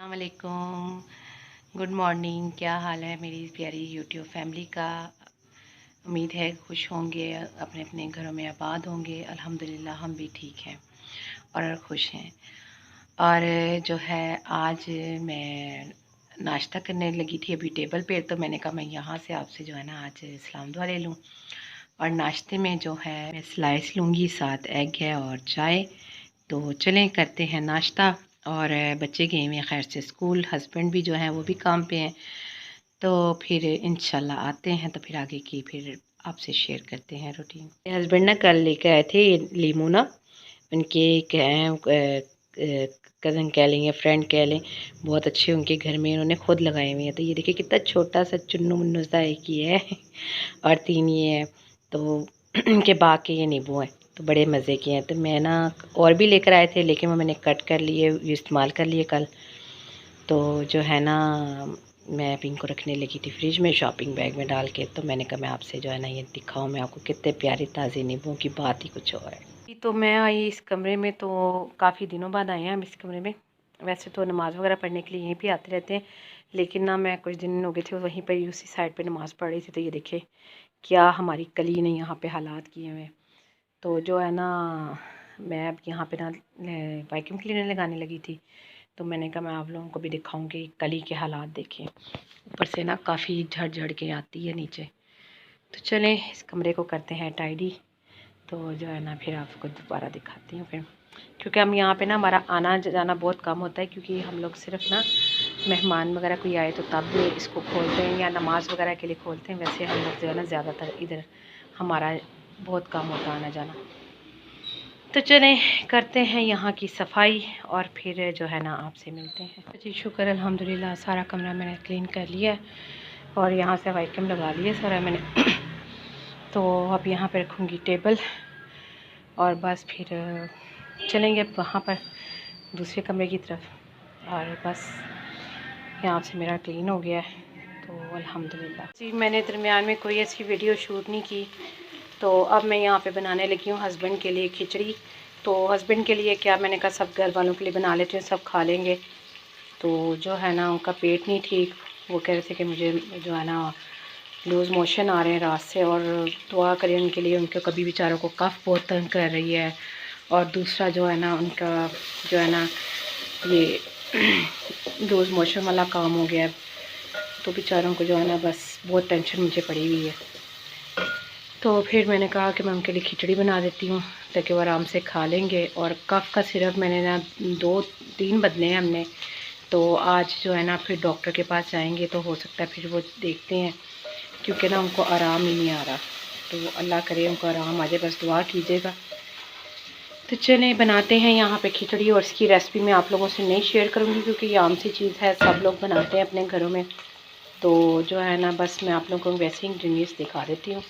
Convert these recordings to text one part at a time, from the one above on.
वालेकुम, good morning. क्या हाल है मेरी प्यारी यूट्यूब फैमिली का। उम्मीद है खुश होंगे, अपने अपने घरों में आबाद होंगे। अल्हम्दुलिल्लाह हम भी ठीक हैं और खुश हैं। और जो है आज मैं नाश्ता करने लगी थी अभी टेबल पे, तो मैंने कहा मैं यहाँ से आपसे जो है ना आज सलाम दुआ ले लूँ। और नाश्ते में जो है मैं स्लाइस लूँगी, साथ एग है और चाय। तो चलें करते हैं नाश्ता। और बच्चे गए हुए हैं खैर से स्कूल, हस्बैंड भी जो हैं वो भी काम पे हैं। तो फिर इंशाल्लाह आते हैं तो फिर आगे की फिर आपसे शेयर करते हैं रूटीन। मेरे हस्बैंड ना कल लेकर आए थे लीमू ना, उनके कज़न कह लें या फ्रेंड कह लें, बहुत अच्छे उनके घर में उन्होंने खुद लगाए हुए हैं। तो ये देखिए कितना छोटा सा चुन्नू मुन्नू सा एक ही है और 3 ये है। तो उनके बाग के ये नींबू हैं, तो बड़े मज़े के हैं। तो मैं ना और भी लेकर आए थे, लेकिन वो मैंने कट कर लिए, इस्तेमाल कर लिए कल। तो जो है ना मैं अभी इनको रखने लगी थी फ्रिज में शॉपिंग बैग में डाल के। तो मैंने कहा मैं आपसे जो है ना ये दिखाऊं मैं आपको, कितने प्यारे ताज़े नींबू की बात ही कुछ और है। तो मैं आई इस कमरे में, तो काफ़ी दिनों बाद आए हैं हम इस कमरे में। वैसे तो नमाज़ वगैरह पढ़ने के लिए यहीं पे आते रहते हैं, लेकिन ना मैं कुछ दिन हो गए थे वहीं पर उसी साइड पर नमाज़ पढ़ रही थी। तो ये देखिए क्या हमारी कली ने यहाँ पे हालात किए हुए। तो जो है ना मैं अब यहाँ पे ना वैक्यूम क्लीनर लगाने लगी थी। तो मैंने कहा मैं आप लोगों को भी दिखाऊंगी कली के हालात। देखें ऊपर से ना काफ़ी झड़ झड़ के आती है नीचे। तो चलें इस कमरे को करते हैं टाइडी। तो जो है ना फिर आपको दोबारा दिखाती हूँ फिर, क्योंकि हम यहाँ पे ना हमारा आना जाना बहुत कम होता है, क्योंकि हम लोग सिर्फ ना मेहमान वगैरह कोई आए तो तब इसको खोलते हैं या नमाज़ वगैरह के लिए खोलते हैं। वैसे हम लोग जो है ना ज़्यादातर इधर हमारा बहुत कम होता आना जाना। तो चलें करते हैं यहाँ की सफाई और फिर जो है ना आपसे मिलते हैं। जी शुक्र अल्हम्दुलिल्लाह, सारा कमरा मैंने क्लीन कर लिया और यहाँ से वैक्यूम लगा लिया सारा मैंने। तो अब यहाँ पे रखूँगी टेबल और बस फिर चलेंगे वहाँ पर दूसरे कमरे की तरफ। और बस यहाँ से मेरा क्लीन हो गया है तो अल्हम्दुलिल्लाह। जी मैंने दरमियान में कोई ऐसी वीडियो शूट नहीं की। तो अब मैं यहाँ पे बनाने लगी हूँ हस्बैंड के लिए खिचड़ी। तो हस्बैंड के लिए क्या, मैंने कहा सब घर वालों के लिए बना लेते हैं, सब खा लेंगे। तो जो है ना उनका पेट नहीं ठीक, वो कह रहे थे कि मुझे जो है ना लूज़ मोशन आ रहे हैं रात से, और दुआ करें उनके लिए। उनके कभी बेचारों को कफ़ बहुत तंग कर रही है, और दूसरा जो है ना उनका जो है ना ये लूज़ मोशन वाला काम हो गया है। तो बेचारों को जो है ना बस बहुत टेंशन मुझे पड़ी हुई है। तो फिर मैंने कहा कि मैं उनके लिए खिचड़ी बना देती हूँ ताकि वो आराम से खा लेंगे। और कफ़ का सिरप मैंने ना 2-3 बदले हैं हमने। तो आज जो है ना फिर डॉक्टर के पास जाएंगे, तो हो सकता है फिर वो देखते हैं, क्योंकि ना उनको आराम ही नहीं आ रहा। तो अल्लाह करे उनको आराम आ जाए, बस दुआ कीजिएगा। तो चलें बनाते हैं यहाँ पे खिचड़ी, और इसकी रेसिपी मैं आप लोगों से नहीं शेयर करूँगी क्योंकि ये आम सी चीज़ है, सब लोग बनाते हैं अपने घरों में। तो जो है ना बस मैं आप लोगों को वैसे ही इंग्रीडिएंट्स दिखा देती हूँ।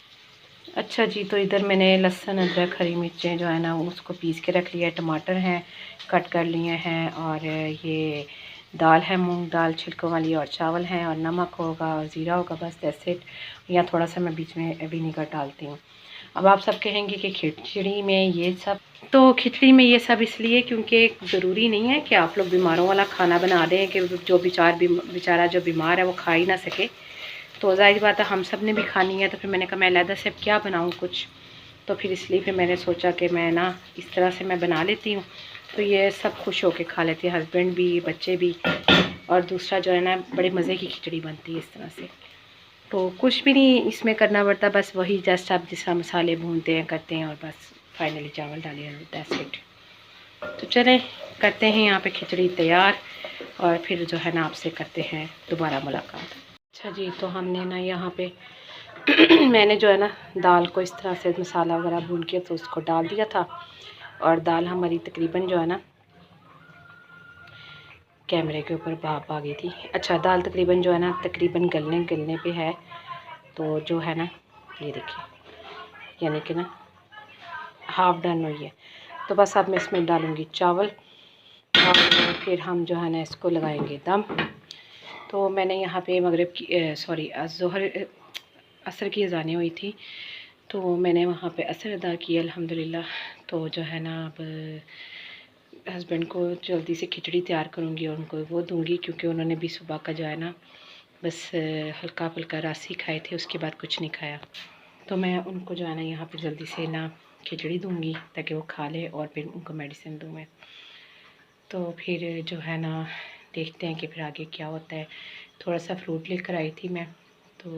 अच्छा जी, तो इधर मैंने लहसुन अदरक हरी मिर्चें जो है ना उसको पीस के रख लिया है, टमाटर हैं कट कर लिए हैं, और ये दाल है मूंग दाल छिलकों वाली, और चावल हैं, और नमक होगा और ज़ीरा होगा, बस दैट्स इट। या थोड़ा सा मैं बीच में विनीगर डालती हूँ। अब आप सब कहेंगे कि खिचड़ी में ये सब, तो खिचड़ी में ये सब इसलिए क्योंकि ज़रूरी नहीं है कि आप लोग बीमारों वाला खाना बना दें कि जो बेचारा जो बीमार है वो खा ही ना सके। तो ज़ाहिर बात है हम सब ने भी खानी है। तो फिर मैंने कहा मैं अलहदा से क्या बनाऊँ कुछ, तो फिर इसलिए फिर मैंने सोचा कि मैं ना इस तरह से मैं बना लेती हूँ, तो ये सब खुश होके खा लेते हैं, हस्बैंड भी बच्चे भी। और दूसरा जो है ना बड़े मज़े की खिचड़ी बनती है इस तरह से। तो कुछ भी नहीं इसमें करना पड़ता, बस वही जस्ट आप जिस मसाले भूनते हैं करते हैं, और बस फाइनली चावल डालिए, दैट्स इट। तो चलें करते हैं यहाँ पे खिचड़ी तैयार, और फिर जो है ना आपसे करते हैं दोबारा मुलाकात। अच्छा जी, तो हमने ना यहाँ पे मैंने जो है ना दाल को इस तरह से मसाला वगैरह भून के तो उसको डाल दिया था, और दाल हमारी तकरीबन जो है ना कैमरे के ऊपर भाप आ गई थी। अच्छा दाल तकरीबन जो है ना तकरीबन गलने पे है। तो जो है ना ये देखिए यानी कि ना हाफ़ डन हुई है। तो बस अब मैं इसमें डालूँगी चावल, और फिर हम जो है ना इसको लगाएंगे दम। तो मैंने यहाँ पे मगरिब की सॉरी ज़ोहर असर की अज़ानें हुई थी, तो मैंने वहाँ पे असर अदा किया अल्हम्दुलिल्लाह। तो जो है ना अब हस्बैंड को जल्दी से खिचड़ी तैयार करूँगी और उनको वो दूँगी, क्योंकि उन्होंने भी सुबह का जो है ना बस हल्का फुल्का रस ही खाए थे, उसके बाद कुछ नहीं खाया। तो मैं उनको जो है ना यहाँ पे जल्दी से ना खिचड़ी दूँगी ताकि वो खा ले और फिर उनको मेडिसिन दूँ मैं। तो फिर जो है ना देखते हैं कि फिर आगे क्या होता है। थोड़ा सा फ्रूट लेकर आई थी मैं, तो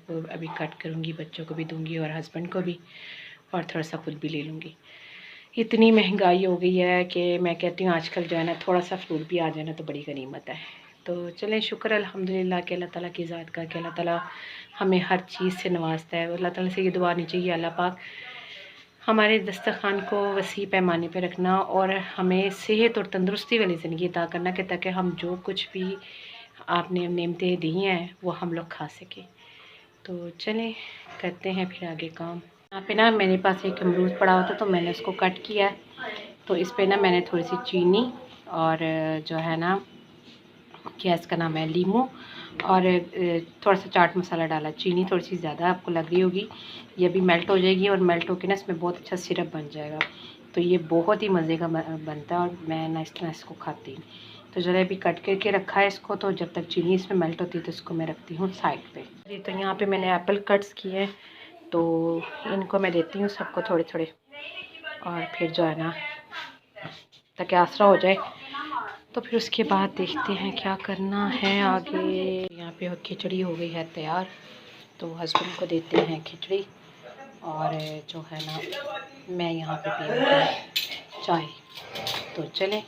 वो अभी कट करूँगी, बच्चों को भी दूँगी और हस्बैंड को भी, और थोड़ा सा खुद भी ले लूँगी। इतनी महंगाई हो गई है कि मैं कहती हूँ आजकल जो है ना थोड़ा सा फ्रूट भी आ जाए ना तो बड़ी गनीमत है। तो चलें, शुक्र अल्हम्दुलिल्लाह कि अल्लाह ताला की ज़ात का कि अल्लाह ताला हमें हर चीज़ से नवाजता है। अल्लाह ताला से ये दुआ नहीं चाहिए, अल्लाह पाक हमारे दस्तरखान को वसी पैमाने पे रखना और हमें सेहत और तंदुरुस्ती वाली ज़िंदगी अता करना, कि ताकि हम जो कुछ भी आपने नेमतें दी हैं वो हम लोग खा सकें। तो चलें करते हैं फिर आगे काम। यहाँ पे ना मेरे पास एक अमरूद पड़ा हुआ था तो मैंने उसको कट किया है। तो इस पे ना मैंने थोड़ी सी चीनी और जो है ना क्या इसका नाम है लीमू और थोड़ा सा चाट मसाला डाला। चीनी थोड़ी सी ज़्यादा आपको लग रही होगी, ये अभी मेल्ट हो जाएगी और मेल्ट होकर ना इसमें बहुत अच्छा सिरप बन जाएगा। तो ये बहुत ही मज़े का बनता है और मैं ना इस तरह इसको खाती हूँ। तो जरा अभी कट करके रखा है इसको, तो जब तक चीनी इसमें मेल्ट होती है तो इसको मैं रखती हूँ साइड पे। जी, तो यहाँ पे मैंने एप्पल कट्स किए हैं, तो इनको मैं देती हूँ सबको थोड़े थोड़े, और फिर जो है ना ताकि आसरा हो जाए। तो फिर उसके बाद देखते हैं क्या करना है आगे। यहाँ पे खिचड़ी हो गई है तैयार, तो हस्बैंड को देते हैं खिचड़ी और जो है ना मैं यहाँ पे पीऊँगी चाय। तो चलें,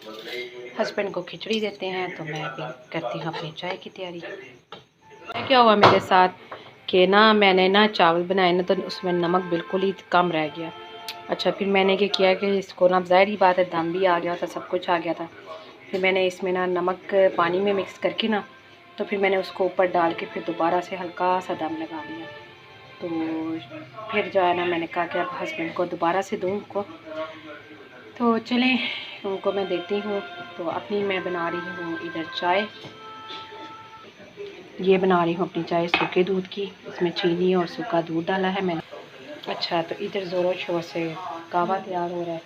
हस्बैंड को खिचड़ी देते हैं तो मैं भी करती हूँ अपनी चाय की तैयारी। क्या हुआ मेरे साथ कि ना मैंने ना चावल बनाए ना तो उसमें नमक बिल्कुल ही कम रह गया। अच्छा, फिर मैंने क्या किया कि इसको ना ज़ाहिर ही बात है दम भी आ गया था, सब कुछ आ गया था। फिर मैंने इसमें ना नमक पानी में मिक्स करके ना तो फिर मैंने उसको ऊपर डाल के फिर दोबारा से हल्का सा दम लगा दिया। तो फिर जो है ना मैंने कहा कि अब हस्बैंड को दोबारा से दूँ उनको। तो चलें उनको मैं देती हूँ। तो अपनी मैं बना रही हूँ इधर चाय, ये बना रही हूँ अपनी चाय सूखे दूध की, इसमें चीनी और सूखा दूध डाला है मैंने। अच्छा, तो इधर ज़ोरों शोर से कहवा तैयार हो रहा है।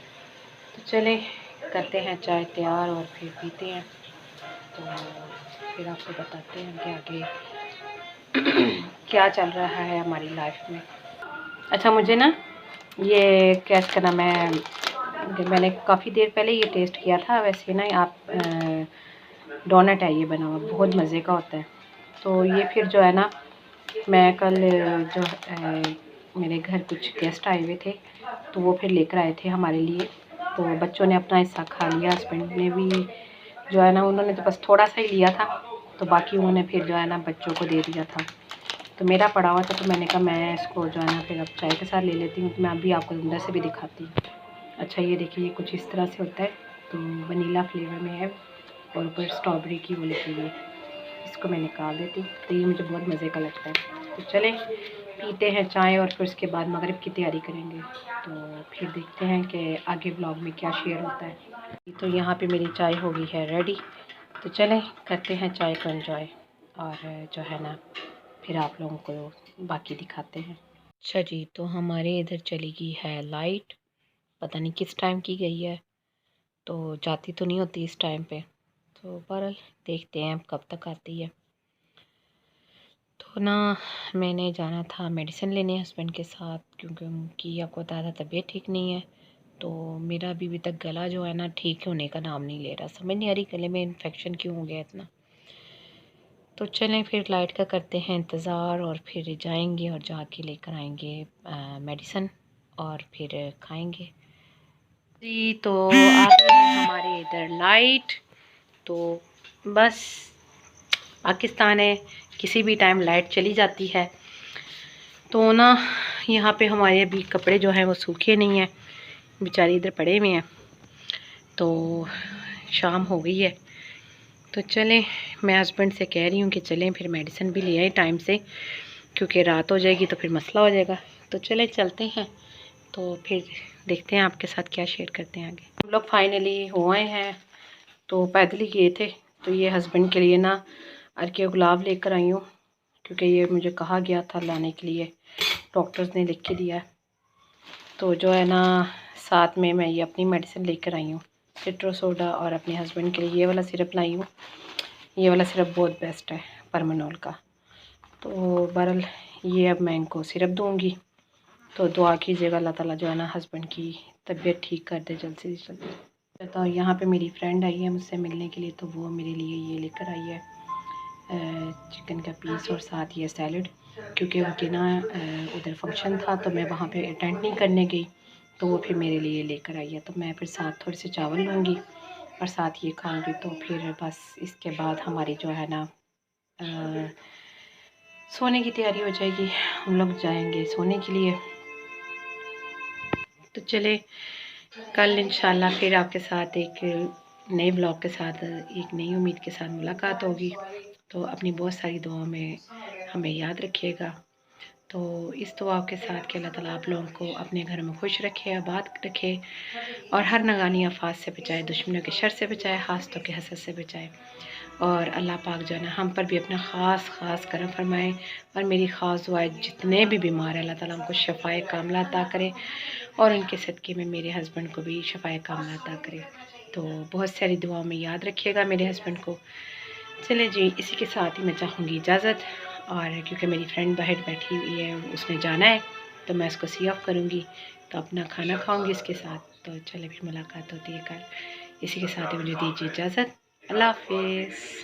तो चलें करते हैं चाय तैयार और फिर पीते हैं। तो फिर आपको बताते हैं कि आगे क्या चल रहा है हमारी लाइफ में। अच्छा, मुझे ना ये क्या इसका नाम है, मैंने काफ़ी देर पहले ये टेस्ट किया था। वैसे ना आप डोनट है ये बना हुआ, बहुत मज़े का होता है। तो ये फिर जो है ना मैं कल जो मेरे घर कुछ गेस्ट आए हुए थे तो वो फिर लेकर आए थे हमारे लिए। तो बच्चों ने अपना हिस्सा खा लिया, हस्बैंड ने भी जो है ना उन्होंने तो बस थोड़ा सा ही लिया था, तो बाकी उन्होंने फिर जो है ना बच्चों को दे दिया था। तो मेरा पड़ा हुआ था तो मैंने कहा मैं इसको जो है ना फिर अब चाय के साथ ले लेती हूँ। तो मैं अभी आपको अंदर से भी दिखाती हूँ। अच्छा, ये देखिए ये कुछ इस तरह से होता है। तो वनीला फ्लेवर में है और ऊपर स्ट्रॉबेरी की वो लिखी हुई है। इसको मैं निकाल देती हूँ, तो ये मुझे बहुत मज़े का लगता है। तो चलें पीते हैं चाय और फिर उसके बाद मगरिब की तैयारी करेंगे। तो फिर देखते हैं कि आगे व्लॉग में क्या शेयर होता है। तो यहाँ पे मेरी चाय हो गई है रेडी, तो चलें करते हैं चाय को एंजॉय और जो है ना फिर आप लोगों को बाकी दिखाते हैं। अच्छा जी, तो हमारे इधर चली गई है लाइट, पता नहीं किस टाइम की गई है, तो जाती तो नहीं होती इस टाइम पे। तो बहरहाल देखते हैं कब तक आती है। तो ना मैंने जाना था मेडिसिन लेने हस्बैंड के साथ, क्योंकि उनकी आपको बताया था तबीयत ठीक नहीं है। तो मेरा अभी तक गला जो है ना ठीक होने का नाम नहीं ले रहा, समझ नहीं आ रही गले में इन्फेक्शन क्यों हो गया इतना। तो चलें फिर लाइट का करते हैं इंतज़ार और फिर जाएंगे और जाके लेकर आएंगे मेडिसिन और फिर खाएंगे जी। तो आ गई है हमारे इधर लाइट। तो बस पाकिस्तान है, किसी भी टाइम लाइट चली जाती है। तो ना यहाँ पे हमारे अभी कपड़े जो हैं वो सूखे नहीं हैं, बेचारे इधर पड़े हुए हैं। तो शाम हो गई है, तो चलें मैं हस्बैंड से कह रही हूँ कि चलें फिर मेडिसिन भी ले आए टाइम से, क्योंकि रात हो जाएगी तो फिर मसला हो जाएगा। तो चलें चलते हैं, तो फिर देखते हैं आपके साथ क्या शेयर करते हैं आगे। हम लोग फाइनली हो आए हैं, तो पैदल ही गए थे। तो ये हस्बैंड के लिए ना अर्के गुलाब लेकर आई हूँ, क्योंकि ये मुझे कहा गया था लाने के लिए, डॉक्टर्स ने लिख के दिया है। तो जो है ना साथ में मैं ये अपनी मेडिसिन लेकर आई हूँ। सिट्रो सोडा और अपने हस्बैंड के लिए ये वाला सिरप लाई हूँ। ये वाला सिरप बहुत बेस्ट है परमानोल का। तो बहरहाल ये अब मैं इनको सिरप दूँगी। तो दुआ कीजिएगा अल्लाह ताला जो है ना हस्बैंड की तबीयत ठीक कर दे जल्द से जल्द। तो यहाँ पे मेरी फ्रेंड आई है मुझसे मिलने के लिए, तो वो मेरे लिए ये लेकर आई है चिकन का पीस और साथ ये सैलड, क्योंकि उनके ना उधर फंक्शन था तो मैं वहाँ पे अटेंड नहीं करने गई, तो वो फिर मेरे लिए लेकर आई है। तो मैं फिर साथ थोड़े से चावल लूँगी और साथ ये खाऊँगी। तो फिर बस इसके बाद हमारी जो है ना सोने की तैयारी हो जाएगी, हम लोग जाएंगे सोने के लिए। तो चले कल इंशाल्लाह फिर आपके साथ एक नए ब्लॉग के साथ, एक नई उम्मीद के साथ मुलाकात होगी। तो अपनी बहुत सारी दुआओं में हमें याद रखिएगा। तो इस दुआ के साथ कि अल्लाह ताला आप लोगों को अपने घर में खुश रखे, आबाद रखे और हर नगानी आफात से बचाए, दुश्मनों के शर से बचाए, हासतों के हसद से बचाए। और अल्लाह पाक जो है ना हम पर भी अपना ख़ास करम फरमाए। और मेरी ख़ास दुआ है जितने भी बीमार हैं अल्लाह ताला उनको शफ़ाए कामला अता करे और उनके सदक़े में मेरे हस्बैंड को भी शफ़ाए कामला अता करे। तो बहुत सारी दुआओं में याद रखिएगा मेरे हस्बैंड को। चले जी, इसी के साथ ही मैं चाहूँगी इजाज़त, और क्योंकि मेरी फ्रेंड बाहर बैठी हुई है, उसने जाना है तो मैं उसको सी ऑफ करूँगी, तो अपना खाना खाऊँगी इसके साथ। तो चले फिर मुलाकात होती है कल। इसी के साथ ही मुझे दीजिए इजाज़त। अल्लाह हाफ़िज़।